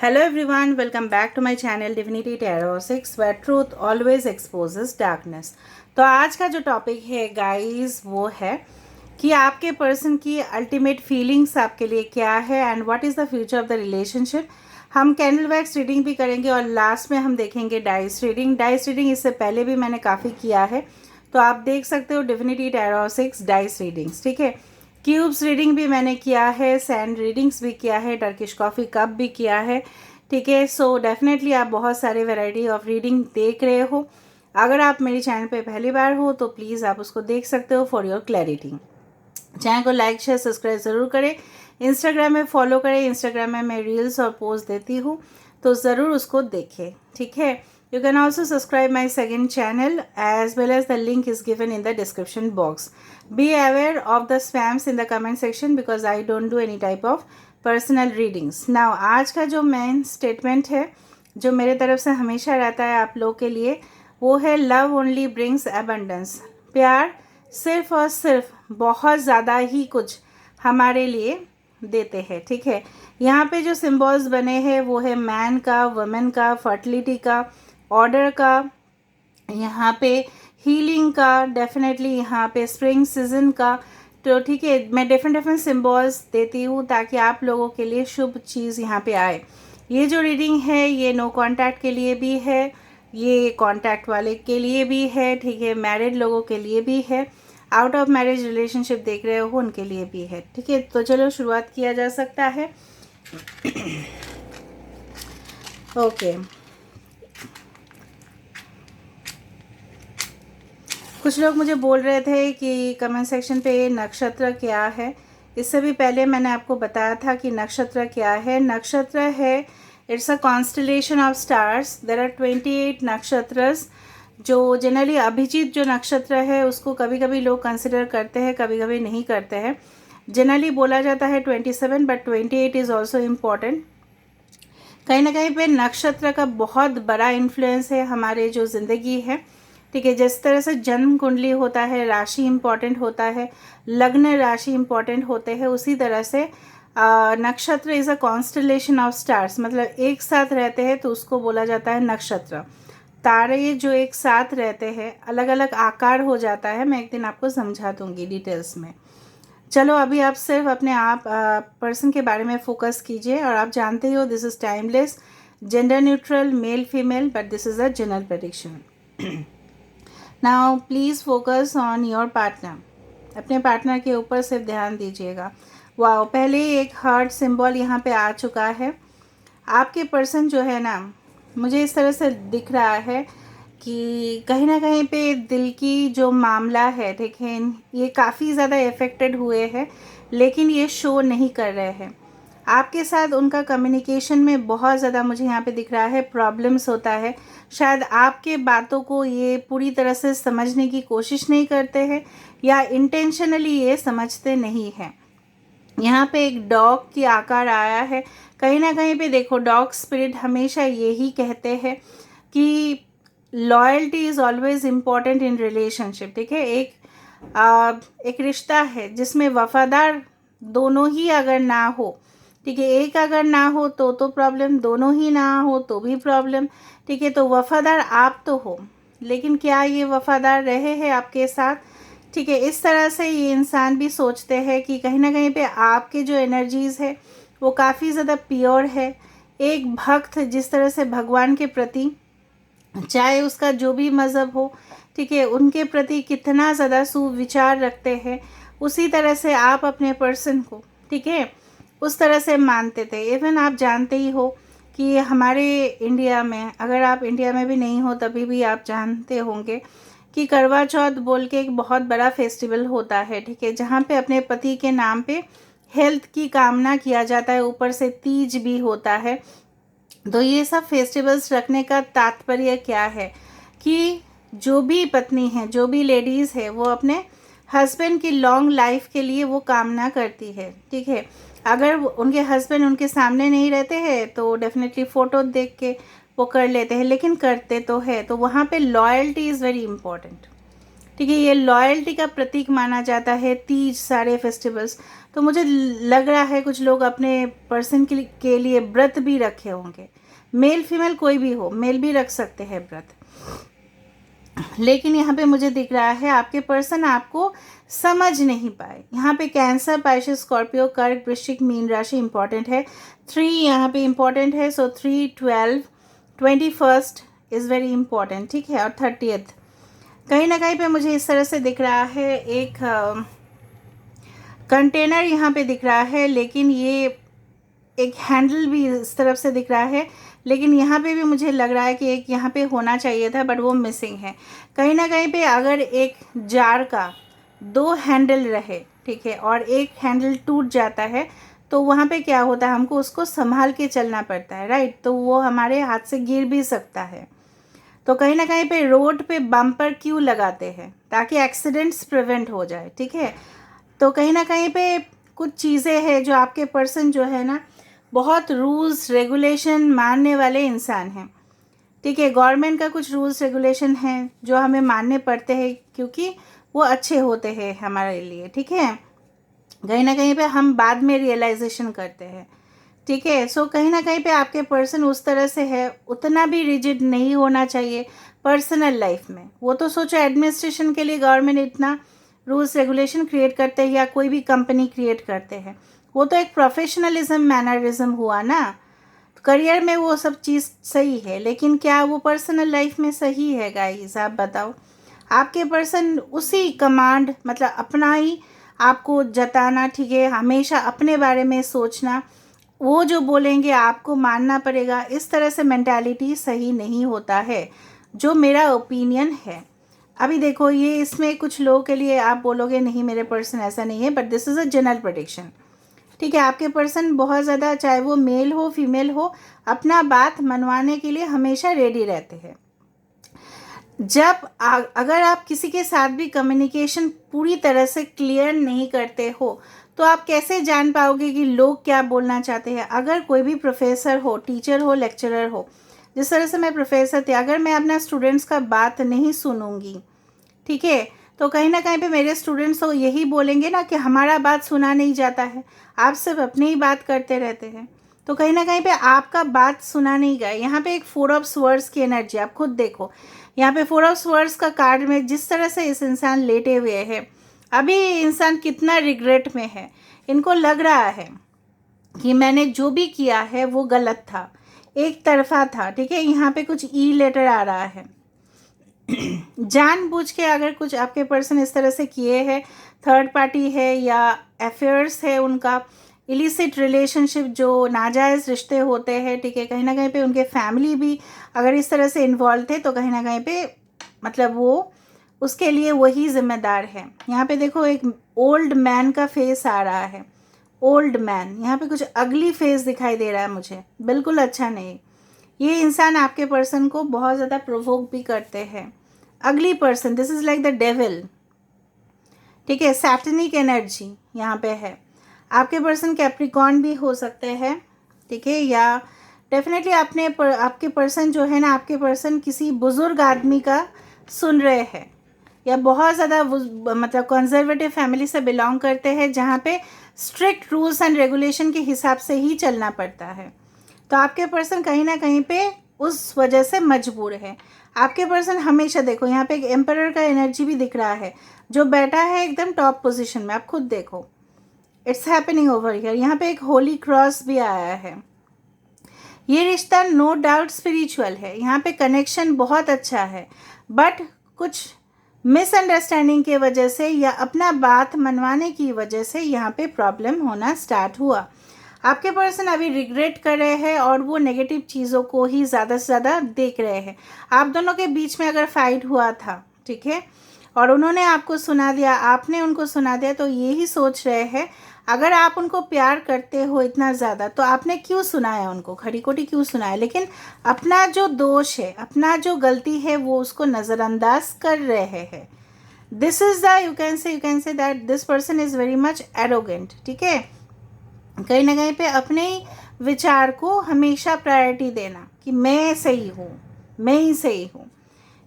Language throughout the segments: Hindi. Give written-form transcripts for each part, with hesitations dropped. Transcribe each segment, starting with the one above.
Hello everyone, welcome back to my channel Divinity Tarot 6 where truth always exposes darkness। तो आज का जो टॉपिक है गाइस वो है कि आपके पर्सन की अल्टीमेट फीलिंग्स आपके लिए क्या है and what is the future of the relationship. हम कैंडल वैक्स रीडिंग भी करेंगे और लास्ट में हम देखेंगे डाइस रीडिंग। डाइस रीडिंग इससे पहले भी मैंने काफ़ी किया है, तो आप देख सकते हो डिविनिटी टैरो 6 डाइस रीडिंग्स। ठीक है, क्यूब्स रीडिंग भी मैंने किया है, सैंड रीडिंग्स भी किया है, टर्किश कॉफ़ी कप भी किया है। ठीक है, सो डेफिनेटली आप बहुत सारे वैरायटी ऑफ रीडिंग देख रहे हो। अगर आप मेरे चैनल पे पहली बार हो तो प्लीज़ आप उसको देख सकते हो फॉर योर क्लैरिटी। चैनल को लाइक शेयर सब्सक्राइब ज़रूर करें। इंस्टाग्राम में फॉलो करें, इंस्टाग्राम में मैं रील्स और पोस्ट देती हूँ तो ज़रूर उसको देखें। ठीक है, you can also subscribe my second channel as well as the link is given in the description box. Be aware of the spams in the comment section because I don't do any type of personal readings. Now आज का जो मेन स्टेटमेंट है जो मेरे तरफ से हमेशा रहता है आप लोग के लिए वो है लव ओनली ब्रिंग्स एबंडेंस। प्यार सिर्फ और सिर्फ बहुत ज़्यादा ही कुछ हमारे लिए देते हैं। ठीक है, यहाँ पे जो सिम्बॉल्स बने हैं वो है मैन का, वुमेन का, फर्टिलिटी का, ऑर्डर का, यहाँ पे हीलिंग का, डेफिनेटली यहाँ पे स्प्रिंग सीजन का। तो ठीक है, मैं डिफरेंट सिम्बॉल्स देती हूँ ताकि आप लोगों के लिए शुभ चीज़ यहाँ पे आए। ये जो रीडिंग है ये नो कांटेक्ट के लिए भी है, ये कांटेक्ट वाले के लिए भी है। ठीक है, मैरिड लोगों के लिए भी है, आउट ऑफ मैरिज रिलेशनशिप देख रहे हो उनके लिए भी है। ठीक है, तो चलो शुरुआत किया जा सकता है। ओके, कुछ लोग मुझे बोल रहे थे कि कमेंट सेक्शन पे नक्षत्र क्या है। इससे भी पहले मैंने आपको बताया था कि नक्षत्र क्या है। नक्षत्र है, it's a constellation of stars. There are 28 nakshatras. जो जनरली अभिजीत जो नक्षत्र है उसको कभी कभी लोग कंसिडर करते हैं, कभी कभी नहीं करते हैं। जनरली बोला जाता है 27 बट 28 इज़ ऑल्सो इम्पॉर्टेंट। कहीं ना कहीं पे नक्षत्र का बहुत बड़ा इन्फ्लुएंस है हमारे जो ज़िंदगी है। ठीक है, जिस तरह से जन्म कुंडली होता है, राशि इम्पॉर्टेंट होता है, लग्न राशि इम्पॉर्टेंट होते हैं, उसी तरह से नक्षत्र is a constellation of stars. मतलब एक साथ रहते हैं तो उसको बोला जाता है नक्षत्र। तारे जो एक साथ रहते हैं अलग अलग आकार हो जाता है, मैं एक दिन आपको समझा दूंगी डिटेल्स में। चलो अभी आप सिर्फ अपने आप पर्सन के बारे में फोकस कीजिए। और आप जानते ही हो this is timeless, gender neutral, male female, but this is a general prediction. Now please focus on your partner. अपने पार्टनर के ऊपर सिर्फ ध्यान दीजिएगा। वाओ, पहले ही एक हार्ट सिंबल यहाँ पे आ चुका है। आपके पर्सन जो है ना, मुझे इस तरह से दिख रहा है कि कहीं ना कहीं पे दिल की जो मामला है, ठीक है, ये काफ़ी ज़्यादा इफ़ेक्टेड हुए हैं लेकिन ये शो नहीं कर रहे हैं। आपके साथ उनका कम्युनिकेशन में बहुत ज़्यादा मुझे यहाँ पे दिख रहा है प्रॉब्लम्स होता है। शायद आपके बातों को ये पूरी तरह से समझने की कोशिश नहीं करते हैं या इंटेंशनली ये समझते नहीं हैं। यहाँ पे एक डॉग की आकार आया है। कहीं ना कहीं पे देखो, डॉग स्पिरिट हमेशा यही कहते हैं कि loyalty is always important in relationship. ठीक है, एक रिश्ता है जिसमें वफादार दोनों ही अगर ना हो, ठीक है, एक अगर ना हो तो प्रॉब्लम, दोनों ही ना हो तो भी प्रॉब्लम। ठीक है, तो वफादार आप तो हो लेकिन क्या ये वफादार रहे हैं आपके साथ? ठीक है, इस तरह से ये इंसान भी सोचते हैं कि कहीं ना कहीं पे आपके जो एनर्जीज़ है वो काफ़ी ज़्यादा प्योर है। एक भक्त जिस तरह से भगवान के प्रति, चाहे उसका जो भी मज़हब हो, ठीक है, उनके प्रति कितना ज़्यादा सुविचार रखते हैं, उसी तरह से आप अपने पर्सन को, ठीक है, उस तरह से मानते थे। इवन आप जानते ही हो कि हमारे इंडिया में, अगर आप इंडिया में भी नहीं हो तभी भी आप जानते होंगे कि करवा चौथ बोल के एक बहुत बड़ा फेस्टिवल होता है। ठीक है, जहाँ पे अपने पति के नाम पे हेल्थ की कामना किया जाता है, ऊपर से तीज भी होता है। तो ये सब फेस्टिवल्स रखने का तात्पर्य क्या है कि जो भी पत्नी है, जो भी लेडीज़ है, वो अपने हस्बैंड की लॉन्ग लाइफ के लिए वो कामना करती है। ठीक है, अगर उनके हस्बैंड उनके सामने नहीं रहते हैं तो डेफिनेटली फ़ोटो देख के वो कर लेते हैं, लेकिन करते तो है। तो वहाँ पे लॉयल्टी इज़ वेरी इंपॉर्टेंट। ठीक है, ये लॉयल्टी का प्रतीक माना जाता है तीज, सारे फेस्टिवल्स। तो मुझे लग रहा है कुछ लोग अपने पर्सन के लिए व्रत भी रखे होंगे। मेल फीमेल कोई भी हो, मेल भी रख सकते हैं व्रत। लेकिन यहाँ पे मुझे दिख रहा है आपके पर्सन आपको समझ नहीं पाए। यहाँ पे कैंसर, पाइसेस, स्कॉर्पियो, कर्क, वृश्चिक, मीन राशि इंपॉर्टेंट है। 3 यहाँ पे इंपॉर्टेंट है। सो 3, 12, 21 इज़ वेरी इंपॉर्टेंट, ठीक है। और 30th कहीं ना कहीं पे मुझे इस तरह से दिख रहा है। एक कंटेनर यहाँ पे दिख रहा है, लेकिन ये एक हैंडल भी इस तरफ से दिख रहा है, लेकिन यहाँ पे भी मुझे लग रहा है कि एक यहाँ पे होना चाहिए था, बट वो मिसिंग है। कहीं ना कहीं पे अगर एक जार का 2 हैंडल रहे, ठीक है, और एक हैंडल टूट जाता है तो वहाँ पे क्या होता है, हमको उसको संभाल के चलना पड़ता है, राइट। तो वो हमारे हाथ से गिर भी सकता है। तो कहीं ना कहीं पे रोड पे बम्पर क्यों लगाते हैं, ताकि एक्सीडेंट्स प्रिवेंट हो जाए, ठीक है। तो कहीं ना कहीं पे कुछ चीज़ें हैं जो आपके पर्सन जो है ना बहुत रूल्स रेगुलेशन मानने वाले इंसान हैं, ठीक है। गवर्नमेंट का कुछ रूल्स रेगुलेशन हैं जो हमें मानने पड़ते हैं, क्योंकि वो अच्छे होते हैं हमारे लिए, ठीक है। कहीं ना कहीं पे हम बाद में रियलाइजेशन करते हैं, ठीक है। सो कहीं ना कहीं पे आपके पर्सन उस तरह से है, उतना भी रिजिड नहीं होना चाहिए पर्सनल लाइफ में। वो तो सोचो एडमिनिस्ट्रेशन के लिए गवर्नमेंट इतना रूल्स रेगुलेशन क्रिएट करते हैं या कोई भी कंपनी क्रिएट करते हैं, वो तो एक प्रोफेशनलिज्म मैनरिज्म हुआ ना। करियर में वो सब चीज़ सही है, लेकिन क्या वो पर्सनल लाइफ में सही है गाइस, आप बताओ। आपके पर्सन उसी कमांड, मतलब अपना ही आपको जताना, ठीक है, हमेशा अपने बारे में सोचना, वो जो बोलेंगे आपको मानना पड़ेगा, इस तरह से मेंटालिटी सही नहीं होता है, जो मेरा ओपिनियन है। अभी देखो ये इसमें कुछ लोगों के लिए आप बोलोगे नहीं मेरे पर्सन ऐसा नहीं है, but this is a general prediction, ठीक है। आपके पर्सन बहुत ज़्यादा, चाहे वो मेल हो फीमेल हो, अपना बात मनवाने के लिए हमेशा रेडी रहते हैं। जब अगर आप किसी के साथ भी कम्युनिकेशन पूरी तरह से क्लियर नहीं करते हो, तो आप कैसे जान पाओगे कि लोग क्या बोलना चाहते हैं। अगर कोई भी प्रोफेसर हो, टीचर हो, लेक्चरर हो, जिस तरह से मैं प्रोफेसर थी, अगर मैं अपना स्टूडेंट्स का बात नहीं सुनूंगी, ठीक है, तो कहीं ना कहीं पे मेरे स्टूडेंट्स तो यही बोलेंगे ना कि हमारा बात सुना नहीं जाता है, आप सिर्फ अपनी ही बात करते रहते हैं। तो कहीं ना कहीं पे आपका बात सुना नहीं गया। यहाँ पे एक 4 ऑफ स्वर्ड्स की एनर्जी, आप खुद देखो। यहाँ पे 4 ऑफ स्वर्ड्स का कार्ड में जिस तरह से इस इंसान लेटे हुए हैं, अभी इंसान कितना रिग्रेट में है। इनको लग रहा है कि मैंने जो भी किया है वो गलत था, एक तरफा था, ठीक है। यहाँ पे कुछ ई लेटर आ रहा है। जानबूझ के अगर कुछ आपके पर्सन इस तरह से किए हैं, थर्ड पार्टी है या अफेयर्स है उनका, इलिसिट रिलेशनशिप, जो नाजायज़ रिश्ते होते हैं, ठीक है, कहीं ना कहीं पे उनके फैमिली भी अगर इस तरह से इन्वॉल्व थे, तो कहीं ना कहीं पे मतलब वो उसके लिए वही जिम्मेदार है। यहाँ पे देखो एक ओल्ड मैन का फेस आ रहा है। ओल्ड मैन, यहाँ पे कुछ अगली फेस दिखाई दे रहा है मुझे, बिल्कुल अच्छा नहीं। ये इंसान आपके पर्सन को बहुत ज़्यादा प्रोवोक भी करते हैं। अगली person, this is like the devil, ठीक है, सैटनिक एनर्जी यहाँ पे है। आपके पर्सन कैप्रिकॉर्न भी हो सकते हैं, ठीक है, या डेफिनेटली आपके पर्सन जो है ना, आपके पर्सन किसी बुज़ुर्ग आदमी का सुन रहे हैं, या बहुत ज़्यादा मतलब कंजर्वेटिव फैमिली से बिलोंग करते हैं, जहाँ पे स्ट्रिक्ट रूल्स एंड रेगुलेशन के हिसाब से ही चलना पड़ता है। तो आपके पर्सन कहीं ना कहीं पे उस वजह से मजबूर है। आपके पर्सन हमेशा देखो, यहाँ पे एक एम्परर का एनर्जी भी दिख रहा है, जो बैठा है एकदम टॉप पोजीशन में, आप खुद देखो, इट्स हैपनिंग ओवर हियर। यहाँ पे एक होली क्रॉस भी आया है। ये रिश्ता नो डाउट स्पिरिचुअल है, यहाँ पे कनेक्शन बहुत अच्छा है, बट कुछ मिसअंडरस्टैंडिंग के वजह से या अपना बात मनवाने की वजह से यहाँ पे प्रॉब्लम होना स्टार्ट हुआ। आपके पर्सन अभी रिग्रेट कर रहे हैं और वो नेगेटिव चीज़ों को ही ज़्यादा से ज़्यादा देख रहे हैं। आप दोनों के बीच में अगर फाइट हुआ था, ठीक है, और उन्होंने आपको सुना दिया, आपने उनको सुना दिया, तो यही सोच रहे हैं अगर आप उनको प्यार करते हो इतना ज़्यादा, तो आपने क्यों सुनाया उनको, खड़ी खोटी क्यों सुनाया। लेकिन अपना जो दोष है, अपना जो गलती है, वो उसको नज़रअंदाज कर रहे हैं। This is the you can say that this person is very much arrogant, ठीक है। कहीं ना कहीं पे अपने विचार को हमेशा प्रायोरिटी देना कि मैं सही हूँ, मैं ही सही हूँ,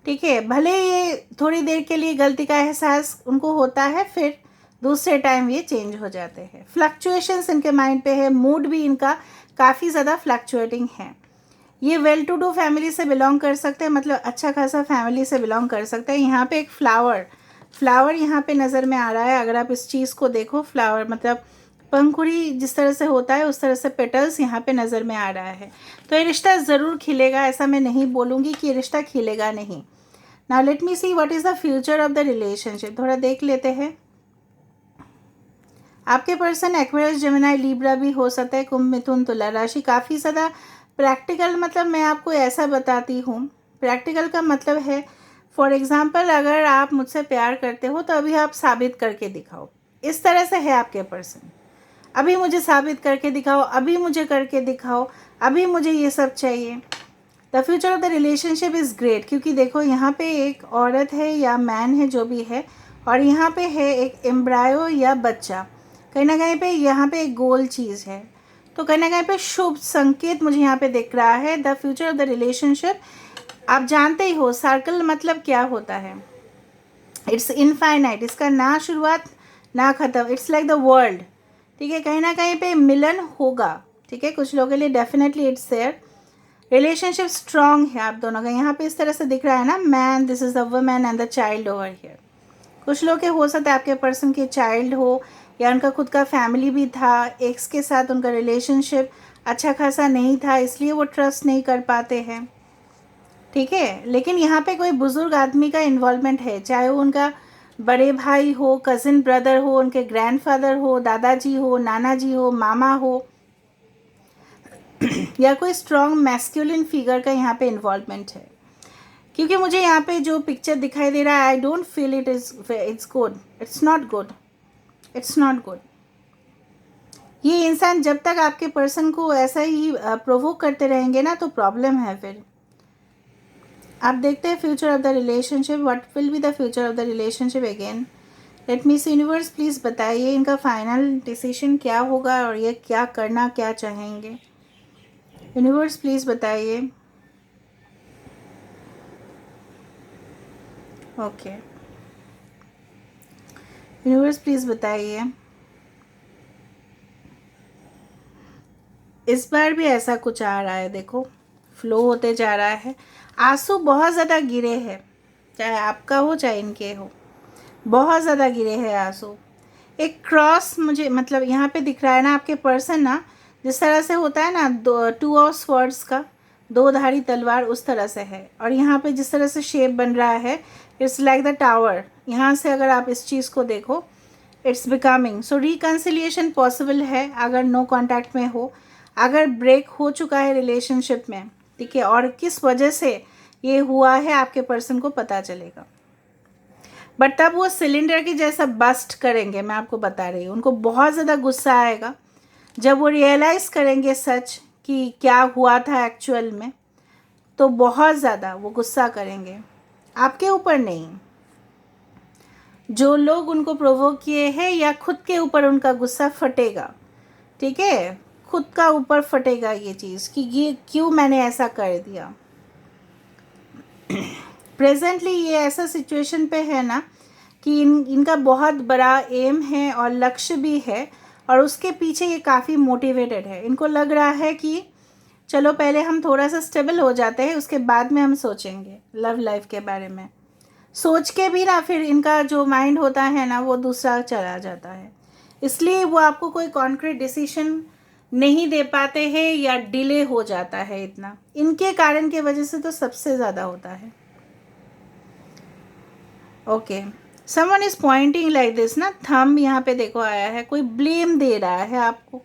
ठीक है। भले ये थोड़ी देर के लिए गलती का एहसास उनको होता है, फिर दूसरे टाइम ये चेंज हो जाते हैं। फ्लक्चुएशंस इनके माइंड पे है, मूड भी इनका काफ़ी ज़्यादा फ्लक्चुएटिंग है। ये वेल टू डू फैमिली से बिलोंग कर सकते हैं, मतलब अच्छा खासा फैमिली से बिलोंग कर सकते हैं। यहाँ पे एक फ्लावर यहाँ पे नज़र में आ रहा है। अगर आप इस चीज़ को देखो, फ्लावर मतलब पंखुड़ी जिस तरह से होता है उस तरह से पेटल्स यहाँ पे नज़र में आ रहा है। तो ये रिश्ता ज़रूर खिलेगा, ऐसा मैं नहीं बोलूँगी कि ये रिश्ता खिलेगा नहीं। Now let me see what is the future of the relationship. थोड़ा देख लेते हैं। आपके पर्सन एक्वेरियस, जेमिनी, लिब्रा भी हो सकता है, कुंभ, मिथुन, तुला राशि। काफ़ी ज़्यादा प्रैक्टिकल, मतलब मैं आपको ऐसा बताती हूँ, प्रैक्टिकल का मतलब है फॉर एग्ज़ाम्पल अगर आप मुझसे प्यार करते हो तो अभी आप साबित करके दिखाओ, इस तरह से है आपके पर्सन। अभी मुझे साबित करके दिखाओ, अभी मुझे करके दिखाओ, अभी मुझे ये सब चाहिए। The future of the relationship is great, क्योंकि देखो यहाँ पे एक औरत है या मैन है जो भी है, और यहाँ पे है एक एम्ब्रायो या बच्चा। कहीं ना कहीं पे यहाँ पे एक गोल चीज़ है, तो कहीं ना कहीं पे शुभ संकेत मुझे यहाँ पे दिख रहा है। The future of the relationship, आप जानते ही हो सर्कल मतलब क्या होता है, इट्स इनफाइनाइट, इसका ना शुरुआत ना ख़त्म, इट्स लाइक द वर्ल्ड। ठीक है, कहीं ना कहीं पे मिलन होगा। ठीक है, कुछ लोगों के लिए definitely it's there. Relationship strong है आप दोनों का। यहाँ पे इस तरह से दिख रहा है ना, man, this is the woman and the child over here. कुछ लोग के हो सकता है आपके पर्सन के चाइल्ड हो, या उनका खुद का फैमिली भी था, एक्स के साथ उनका रिलेशनशिप अच्छा खासा नहीं था, इसलिए वो ट्रस्ट नहीं कर पाते हैं। ठीक है, लेकिन यहाँ पे कोई बुजुर्ग आदमी का इन्वॉल्वमेंट है, चाहे वो उनका बड़े भाई हो, कज़िन ब्रदर हो, उनके ग्रैंडफादर हो, दादाजी हो, नाना जी हो, मामा हो, या कोई स्ट्रॉन्ग मैस्कुलिन फिगर का यहाँ पे इन्वॉल्वमेंट है। क्योंकि मुझे यहाँ पे जो पिक्चर दिखाई दे रहा है, I don't feel it's good, it's not good, it's not good. ये इंसान जब तक आपके पर्सन को ऐसा ही प्रोवोक करते रहेंगे ना, तो प्रॉब्लम है फिर। आप देखते हैं future of the relationship, what will be the future of the relationship again. Let me see universe, please बताइए इनका फाइनल डिसीजन क्या होगा और ये क्या करना क्या चाहेंगे। यूनिवर्स प्लीज़ बताइए। ओके, यूनिवर्स प्लीज़ बताइए। इस बार भी ऐसा कुछ आ रहा है, देखो फ्लो होते जा रहा है। आंसू बहुत ज़्यादा गिरे हैं, चाहे आपका हो चाहे इनके हो, बहुत ज़्यादा गिरे हैं आंसू। एक क्रॉस मुझे मतलब यहाँ पे दिख रहा है ना, आपके पर्सन ना जिस तरह से होता है ना, टू ऑफ स्वर्ड्स का, दो धारी तलवार, उस तरह से है। और यहाँ पे जिस तरह से शेप बन रहा है, इट्स लाइक द टावर। यहाँ से अगर आप इस चीज़ को देखो, it's becoming so reconciliation possible है अगर नो कांटेक्ट में हो, अगर ब्रेक हो चुका है रिलेशनशिप में। ठीक है, और किस वजह से ये हुआ है आपके पर्सन को पता चलेगा। बट तब वो सिलेंडर की जैसा बस्ट करेंगे, मैं आपको बता रही हूँ। उनको बहुत ज़्यादा गुस्सा आएगा जब वो रियलाइज़ करेंगे सच कि क्या हुआ था एक्चुअल में, तो बहुत ज़्यादा वो गुस्सा करेंगे, आपके ऊपर नहीं, जो लोग उनको प्रोवोक किए हैं, या खुद के ऊपर उनका गुस्सा फटेगा। ठीक है, खुद का ऊपर फटेगा ये चीज़ कि ये क्यों मैंने ऐसा कर दिया। प्रेजेंटली ये ऐसा सिचुएशन पे है ना कि इनका बहुत बड़ा एम है और लक्ष्य भी है, और उसके पीछे ये काफ़ी मोटिवेटेड है। इनको लग रहा है कि चलो पहले हम थोड़ा सा स्टेबल हो जाते हैं, उसके बाद में हम सोचेंगे लव लाइफ के बारे में। सोच के भी ना फिर इनका जो माइंड होता है ना, वो दूसरा चला जाता है, इसलिए वो आपको कोई कॉन्क्रीट डिसीजन नहीं दे पाते हैं, या डिले हो जाता है इतना। इनके कारण की वजह से तो सबसे ज़्यादा होता है। Okay, someone is pointing like this ना, थंब यहाँ पे देखो आया है, कोई ब्लेम दे रहा है आपको,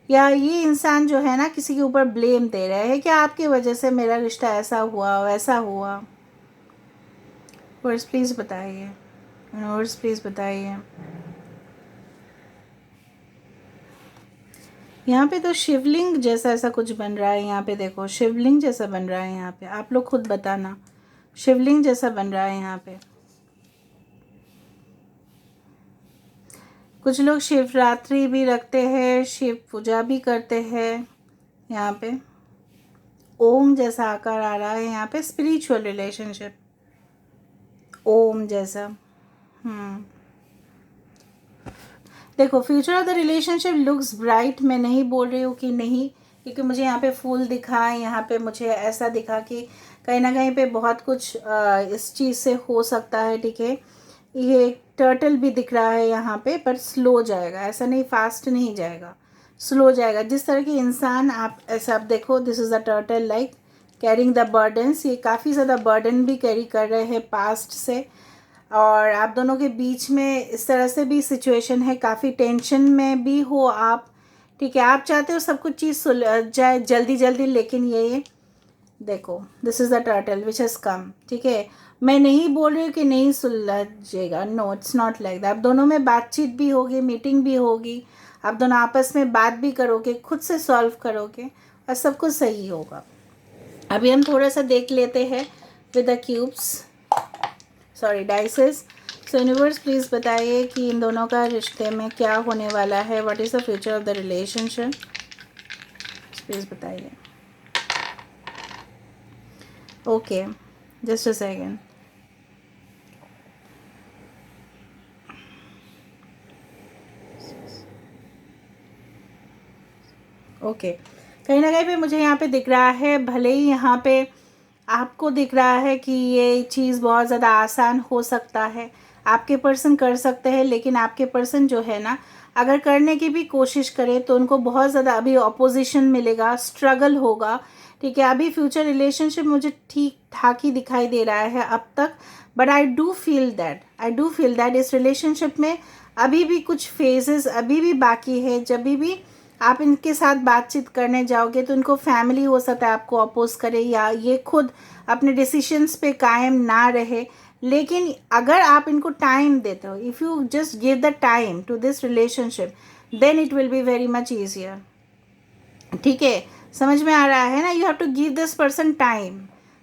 या ये इंसान जो है ना किसी के ऊपर ब्लेम दे रहा है कि आपकी वजह से मेरा रिश्ता ऐसा हुआ वैसा हुआ। वर्स प्लीज़ बताइए, वर्स प्लीज़ बताइए। यहाँ पे तो शिवलिंग जैसा ऐसा कुछ बन रहा है, यहाँ पे देखो शिवलिंग जैसा बन रहा है। यहाँ पे आप लोग खुद बताना, शिवलिंग जैसा बन रहा है यहाँ पे। कुछ लोग शिवरात्रि भी रखते हैं, शिव पूजा भी करते हैं। यहाँ पे ओम जैसा आकार आ रहा है, यहाँ पे स्पिरिचुअल रिलेशनशिप, ओम जैसा। देखो future of the relationship looks bright, मैं नहीं बोल रही हूँ कि नहीं, क्योंकि मुझे यहाँ पे फूल दिखा, यहाँ पे मुझे ऐसा दिखा कि कहीं ना कहीं पे बहुत कुछ इस चीज़ से हो सकता है, ठीक है। ये एक टर्टल भी दिख रहा है यहाँ पे, पर स्लो जाएगा, ऐसा नहीं फास्ट नहीं जाएगा, स्लो जाएगा। जिस तरह के इंसान आप ऐसा, आप देखो this is a turtle like carrying the burdens, ये काफ़ी ज़्यादा बर्डन भी कैरी कर रहे हैं पास्ट से, और आप दोनों के बीच में इस तरह से भी सिचुएशन है, काफ़ी टेंशन में भी हो आप, ठीक है। आप चाहते हो सब कुछ चीज़ सुलझ जाए जल्दी जल्दी, लेकिन ये देखो this is the turtle which has come, ठीक है। मैं नहीं बोल रही हूँ कि नहीं सुलझेगा, no it's not like that. आप दोनों में बातचीत भी होगी, मीटिंग भी होगी, आप दोनों आपस में बात भी करोगे, खुद से सॉल्व करोगे और सब कुछ सही होगा। अभी हम थोड़ा सा देख लेते हैं with the cubes, sorry dices. So universe please बताइए कि इन दोनों का रिश्ते में क्या होने वाला है, what is the future of the relationship, please बताइए। Okay, just a second. Okay, कहीं ना कहीं पे मुझे यहाँ पे दिख रहा है, भले ही यहाँ पे आपको दिख रहा है कि ये चीज़ बहुत ज़्यादा आसान हो सकता है, आपके पर्सन कर सकते हैं, लेकिन आपके पर्सन जो है ना, अगर करने की भी कोशिश करे तो उनको बहुत ज़्यादा अभी ऑपोजिशन मिलेगा, स्ट्रगल होगा, ठीक है। अभी फ्यूचर रिलेशनशिप मुझे ठीक ठाक ही दिखाई दे रहा है अब तक, but I do feel that इस रिलेशनशिप में अभी भी कुछ फेजेस अभी भी बाकी है। जब भी आप इनके साथ बातचीत करने जाओगे तो इनको फैमिली हो सकता है आपको अपोज करे, या ये खुद अपने डिसीशंस पे कायम ना रहे, लेकिन अगर आप इनको टाइम देते हो, if you just give the time to this relationship, then it will be very much easier, ठीक है। समझ में आ रहा है ना, you have to give this person time,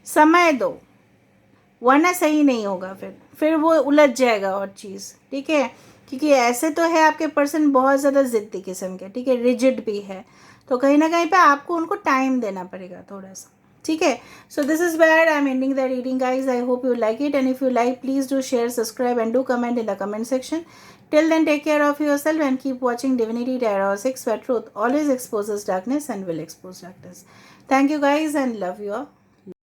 समय दो, वरना सही नहीं होगा, फिर वो उलझ जाएगा और चीज़, ठीक है। क्योंकि ऐसे तो है आपके पर्सन बहुत ज़्यादा ज़िद्दी किस्म के, ठीक है, रिजिड भी है, तो कहीं ना कहीं पे आपको उनको टाइम देना पड़ेगा थोड़ा सा, ठीक है। So this is where I am ending the reading guys. I hope you like it, and if you like please do share, subscribe and do comment in the comment section. Till then, take care of yourself and keep watching Divinity Tarot 6, where truth always exposes darkness and will expose darkness. Thank you guys and love you all.